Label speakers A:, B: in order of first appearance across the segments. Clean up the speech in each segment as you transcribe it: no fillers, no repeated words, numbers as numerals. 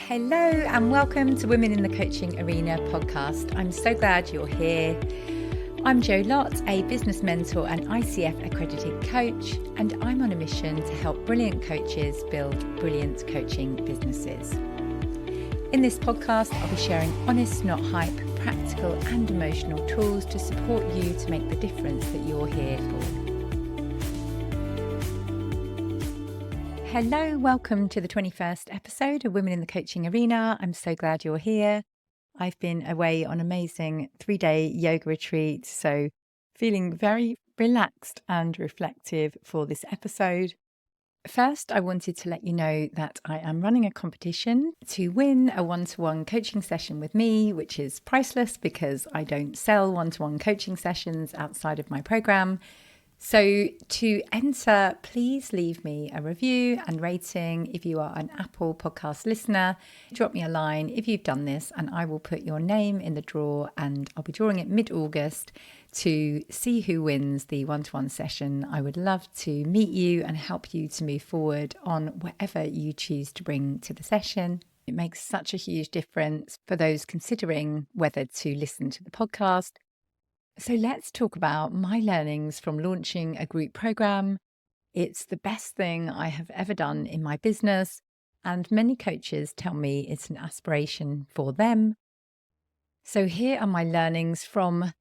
A: Hello and welcome to Women in the Coaching Arena podcast. I'm so glad you're here. I'm Jo Lott, a business mentor and ICF accredited coach, and I'm on a mission to help brilliant coaches build brilliant coaching businesses. In this podcast, I'll be sharing honest, not hype, practical and emotional tools to support you to make the difference that you're here for. Hello, welcome to the 21st episode of Women in the Coaching Arena. I'm so glad you're here. I've been away on an amazing 3-day yoga retreat, so feeling very relaxed and reflective for this episode. First, I wanted to let you know that I am running a competition to win a one-to-one coaching session with me, which is priceless because I don't sell one-to-one coaching sessions outside of my program. So to enter, please leave me a review and rating. If you are an Apple podcast listener, drop me a line if you've done this and I will put your name in the draw, and I'll be drawing it mid-August to see who wins the one-to-one session. I would love to meet you and help you to move forward on whatever you choose to bring to the session. It makes such a huge difference for those considering whether to listen to the podcast. So let's talk about my learnings from launching a group program. It's the best thing I have ever done in my business, and many coaches tell me it's an aspiration for them. So here are my learnings from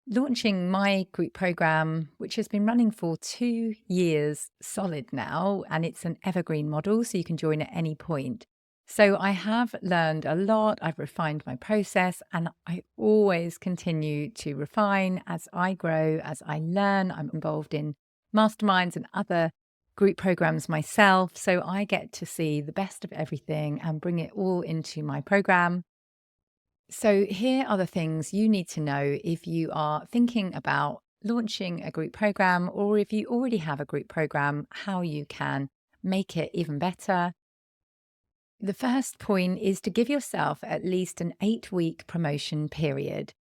A: launching my group program, which has been running for 2 years solid now, and it's an evergreen model, so you can join at any point. So I have learned a lot, I've refined my process, and I always continue to refine as I grow, as I learn. I'm involved in masterminds and other group programs myself, so I get to see the best of everything and bring it all into my program. So here are the things you need to know if you are thinking about launching a group program, or if you already have a group program, how you can make it even better. The first point is to give yourself at least an 8-week promotion period.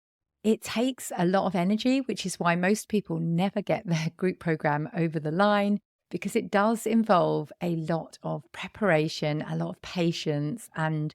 A: It takes a lot of energy, which is why most people never get their group program over the line, because it does involve a lot of preparation, a lot of patience, and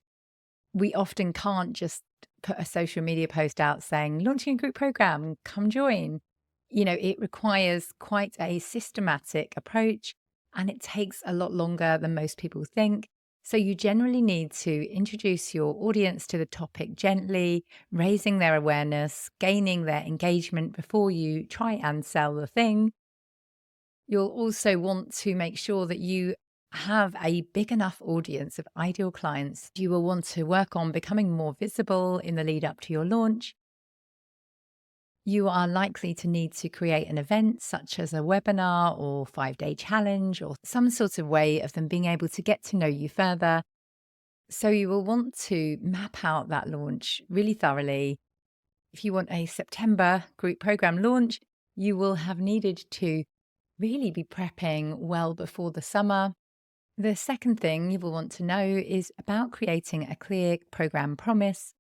A: we often can't just put a social media post out saying, launching a group program, come join. It requires quite a systematic approach, and it takes a lot longer than most people think. So you generally need to introduce your audience to the topic gently, raising their awareness, gaining their engagement before you try and sell the thing. You'll also want to make sure that you have a big enough audience of ideal clients. You will want to work on becoming more visible in the lead up to your launch. You are likely to need to create an event such as a webinar or 5-day challenge, or some sort of way of them being able to get to know you further. So you will want to map out that launch really thoroughly. If you want a September group program launch, you will have needed to really be prepping well before the summer. The second thing you will want to know is about creating a clear program promise.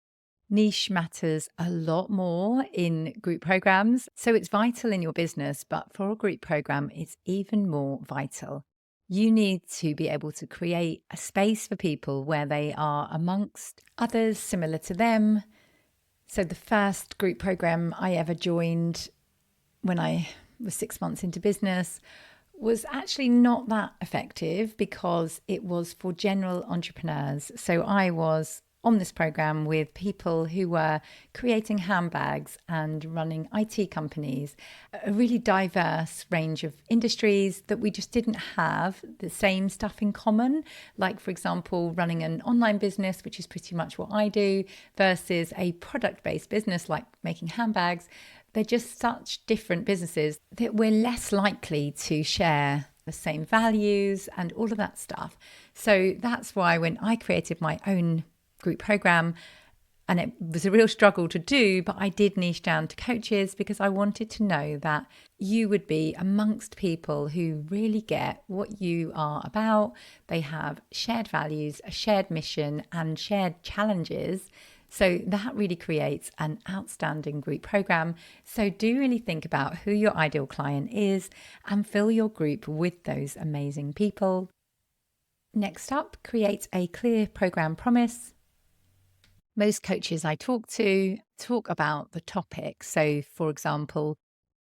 A: Niche matters a lot more in group programs, so it's vital in your business, but for a group program, it's even more vital. You need to be able to create a space for people where they are amongst others similar to them. So the first group program I ever joined when I was 6 months into business was actually not that effective because it was for general entrepreneurs. So I was on this program with people who were creating handbags and running IT companies, a really diverse range of industries that we just didn't have the same stuff in common. Like, for example, running an online business, which is pretty much what I do, versus a product-based business like making handbags. They're just such different businesses that we're less likely to share the same values and all of that stuff. So that's why when I created my own group program, and it was a real struggle to do, but I did niche down to coaches because I wanted to know that you would be amongst people who really get what you are about. They have shared values, a shared mission, and shared challenges. So that really creates an outstanding group program. So do really think about who your ideal client is and fill your group with those amazing people. Next up, create a clear program promise. Most coaches I talk to talk about the topic. So, for example,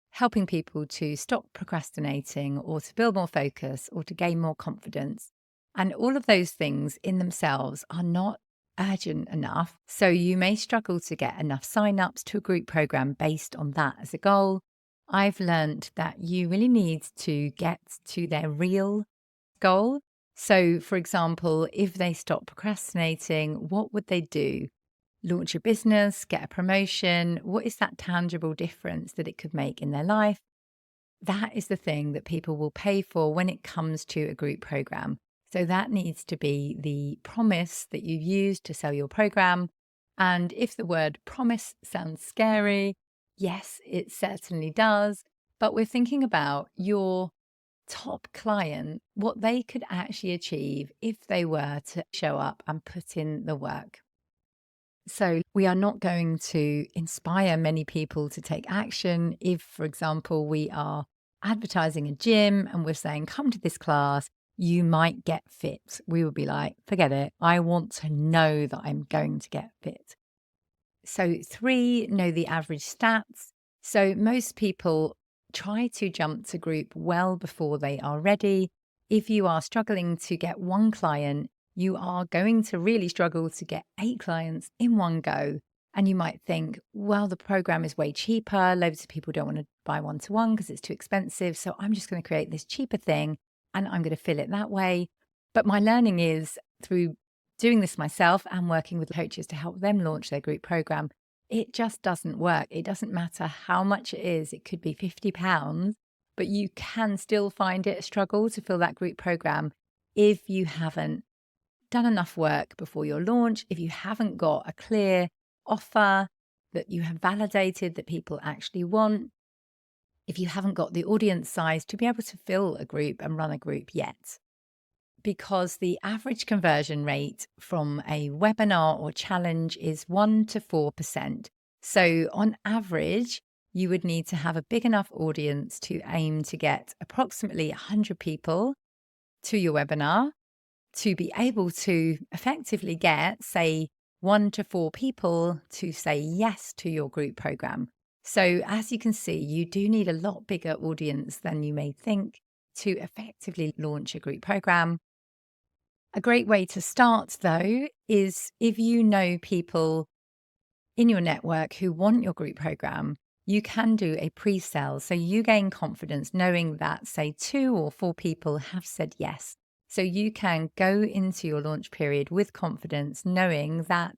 A: helping people to stop procrastinating or to build more focus or to gain more confidence. And all of those things in themselves are not urgent enough. So you may struggle to get enough sign-ups to a group program based on that as a goal. I've learned that you really need to get to their real goal. So, for example, if they stop procrastinating, what would they do? Launch a business, get a promotion? What is that tangible difference that it could make in their life? That is the thing that people will pay for when it comes to a group program. So that needs to be the promise that you use to sell your program. And if the word promise sounds scary, yes, it certainly does. But we're thinking about your top client, what they could actually achieve if they were to show up and put in the work. So, we are not going to inspire many people to take action if, for example, we are advertising a gym and we're saying, come to this class, you might get fit. We would be like, forget it. I want to know that I'm going to get fit. So, 3, know the average stats. So, most people try to jump to group well before they are ready. If you are struggling to get one client, you are going to really struggle to get 8 clients in one go. And you might think, well, the program is way cheaper. Loads of people don't want to buy one-to-one because it's too expensive. So I'm just going to create this cheaper thing and I'm going to fill it that way. But my learning is through doing this myself and working with coaches to help them launch their group program, it just doesn't work. It doesn't matter how much it is. It could be £50, but you can still find it a struggle to fill that group program if you haven't done enough work before your launch, if you haven't got a clear offer that you have validated that people actually want, if you haven't got the audience size to be able to fill a group and run a group yet. Because the average conversion rate from a webinar or challenge is 1 to 4%. So on average, you would need to have a big enough audience to aim to get approximately 100 people to your webinar to be able to effectively get, say, 1 to 4 people to say yes to your group program. So as you can see, you do need a lot bigger audience than you may think to effectively launch a group program. A great way to start, though, is if you know people in your network who want your group program, you can do a pre-sale. So you gain confidence knowing that, say, 2 or 4 people have said yes. So you can go into your launch period with confidence, knowing that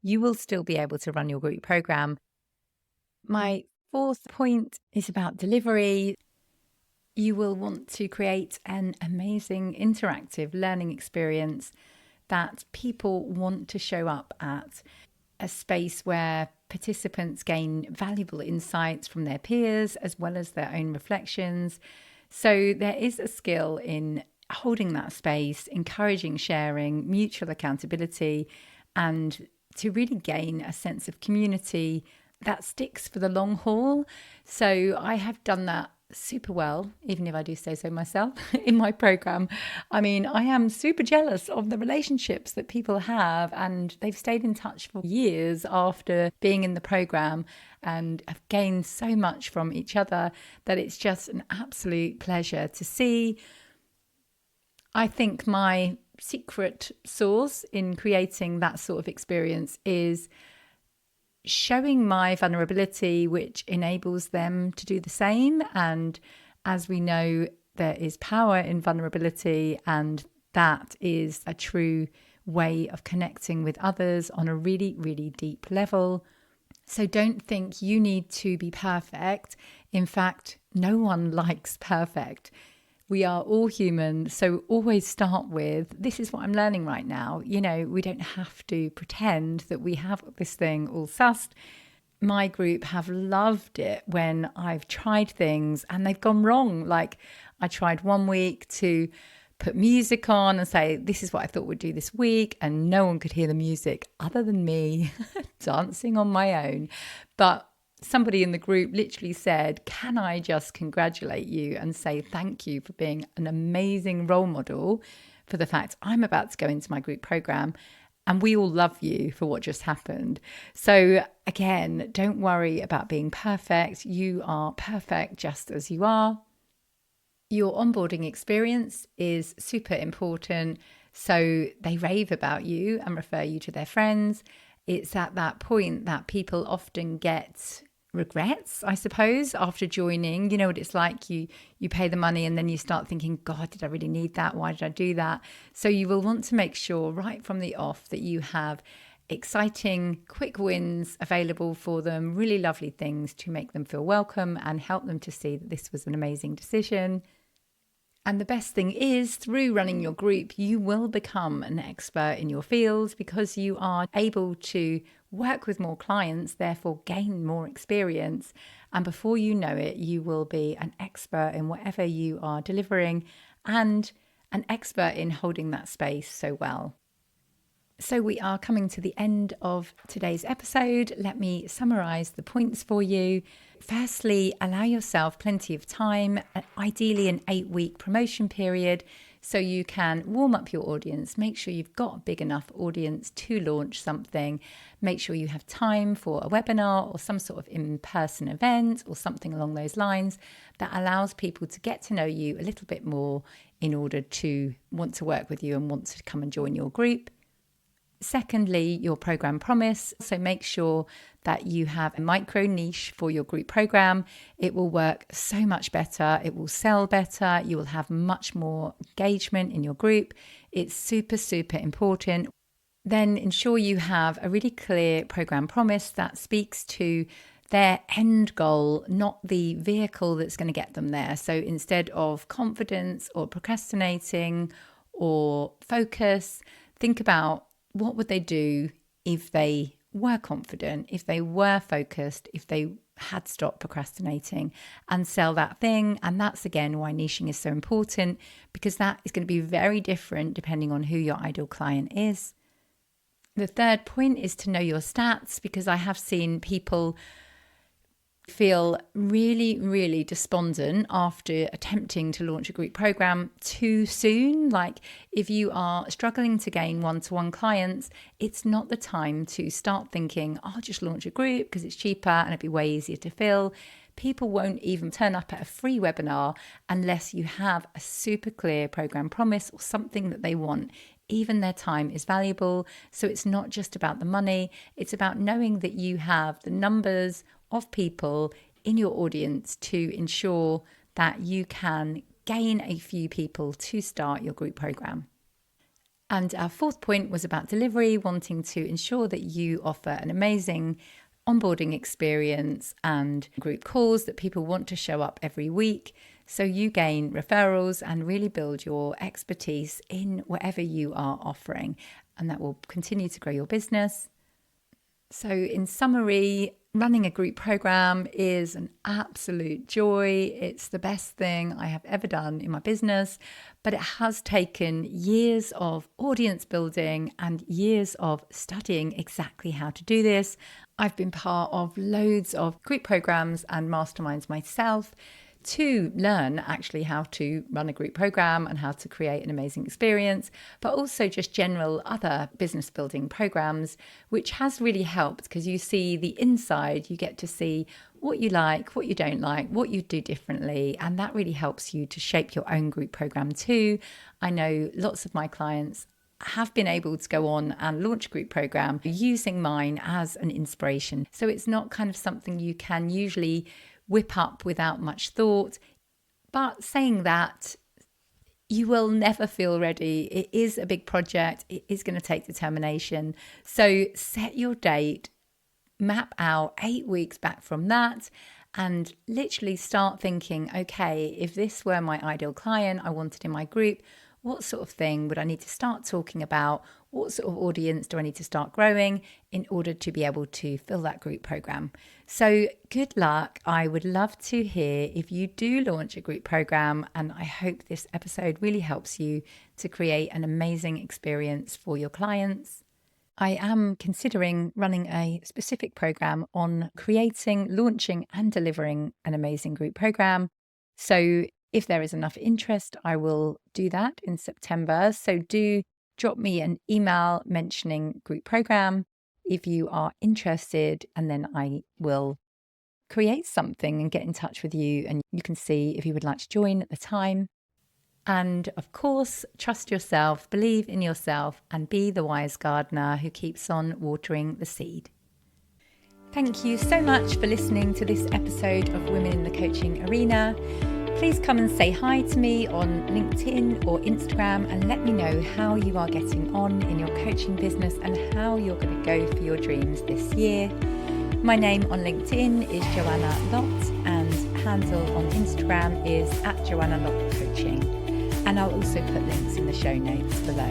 A: you will still be able to run your group program. My 4th point is about delivery. You will want to create an amazing interactive learning experience that people want to show up at, a space where participants gain valuable insights from their peers as well as their own reflections. So there is a skill in holding that space, encouraging sharing, mutual accountability, and to really gain a sense of community that sticks for the long haul. So I have done that super well, even if I do say so myself, in my program. I mean, I am super jealous of the relationships that people have, and they've stayed in touch for years after being in the program and have gained so much from each other that it's just an absolute pleasure to see. I think my secret sauce in creating that sort of experience is showing my vulnerability, which enables them to do the same. And as we know, there is power in vulnerability, and that is a true way of connecting with others on a really, really deep level. So don't think you need to be perfect. In fact, no one likes perfect. We are all human, so always start with, this is what I'm learning right now. You know, we don't have to pretend that we have this thing all sussed. My group have loved it when I've tried things and they've gone wrong. Like I tried one week to put music on and say, this is what I thought we'd do this week. And no one could hear the music other than me dancing on my own. But somebody in the group literally said, can I just congratulate you and say thank you for being an amazing role model for the fact I'm about to go into my group program. And we all love you for what just happened. So again, don't worry about being perfect. You are perfect just as you are. Your onboarding experience is super important. So they rave about you and refer you to their friends. It's at that point that people often get regrets, I suppose, after joining. You know what it's like, you pay the money and then you start thinking, God, did I really need that? Why did I do that? So you will want to make sure right from the off that you have exciting quick wins available for them, really lovely things to make them feel welcome and help them to see that this was an amazing decision. And the best thing is, through running your group, you will become an expert in your field because you are able to work with more clients, therefore gain more experience. And before you know it, you will be an expert in whatever you are delivering and an expert in holding that space so well. So we are coming to the end of today's episode. Let me summarize the points for you. Firstly, allow yourself plenty of time, ideally an 8-week promotion period, so you can warm up your audience, make sure you've got a big enough audience to launch something, make sure you have time for a webinar or some sort of in-person event or something along those lines that allows people to get to know you a little bit more in order to want to work with you and want to come and join your group. Secondly, your program promise. So make sure that you have a micro niche for your group program. It will work so much better. It will sell better. You will have much more engagement in your group. It's super, super important. Then ensure you have a really clear program promise that speaks to their end goal, not the vehicle that's going to get them there. So instead of confidence or procrastinating or focus, think about what would they do if they were confident, if they were focused, if they had stopped procrastinating and sell that thing. And that's again why niching is so important, because that is going to be very different depending on who your ideal client is. The third point is to know your stats, because I have seen people feel really, really despondent after attempting to launch a group program too soon. Like if you are struggling to gain one-to-one clients, it's not the time to start thinking, I'll just launch a group because it's cheaper and it'd be way easier to fill. People won't even turn up at a free webinar unless you have a super clear program promise or something that they want. Even their time is valuable. So it's not just about the money. It's about knowing that you have the numbers of people in your audience to ensure that you can gain a few people to start your group program. And our fourth point was about delivery, wanting to ensure that you offer an amazing onboarding experience and group calls that people want to show up every week. So you gain referrals and really build your expertise in whatever you are offering. And that will continue to grow your business. So in summary, running a group program is an absolute joy. It's the best thing I have ever done in my business, but it has taken years of audience building and years of studying exactly how to do this. I've been part of loads of group programs and masterminds myself to learn actually how to run a group program and how to create an amazing experience, but also just general other business building programs, which has really helped because you see the inside, you get to see what you like, what you don't like, what you do differently. And that really helps you to shape your own group program too. I know lots of my clients have been able to go on and launch a group program using mine as an inspiration. So it's not kind of something you can usually whip up without much thought. But saying that, you will never feel ready. It is a big project. It is going to take determination. So set your date, map out 8 weeks back from that, and literally start thinking, okay, if this were my ideal client I wanted in my group, what sort of thing would I need to start talking about? What sort of audience do I need to start growing in order to be able to fill that group program? So good luck. I would love to hear if you do launch a group program, and I hope this episode really helps you to create an amazing experience for your clients. I am considering running a specific program on creating, launching, and delivering an amazing group program. So If there is enough interest, I will do that in September. So do drop me an email mentioning group program if you are interested, and then I will create something and get in touch with you, and you can see if you would like to join at the time. And of course, trust yourself, believe in yourself, and be the wise gardener who keeps on watering the seed. Thank you so much for listening to this episode of Women in the Coaching Arena. Please come and say hi to me on LinkedIn or Instagram and let me know how you are getting on in your coaching business and how you're going to go for your dreams this year. My name on LinkedIn is Joanna Lott, and handle on Instagram is @JoannaLottCoaching. And I'll also put links in the show notes below.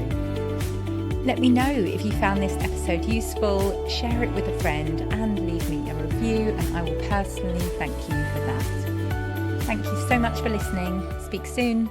A: Let me know if you found this episode useful, share it with a friend and leave me a review, and I will personally thank you for that. Thank you so much for listening. Speak soon.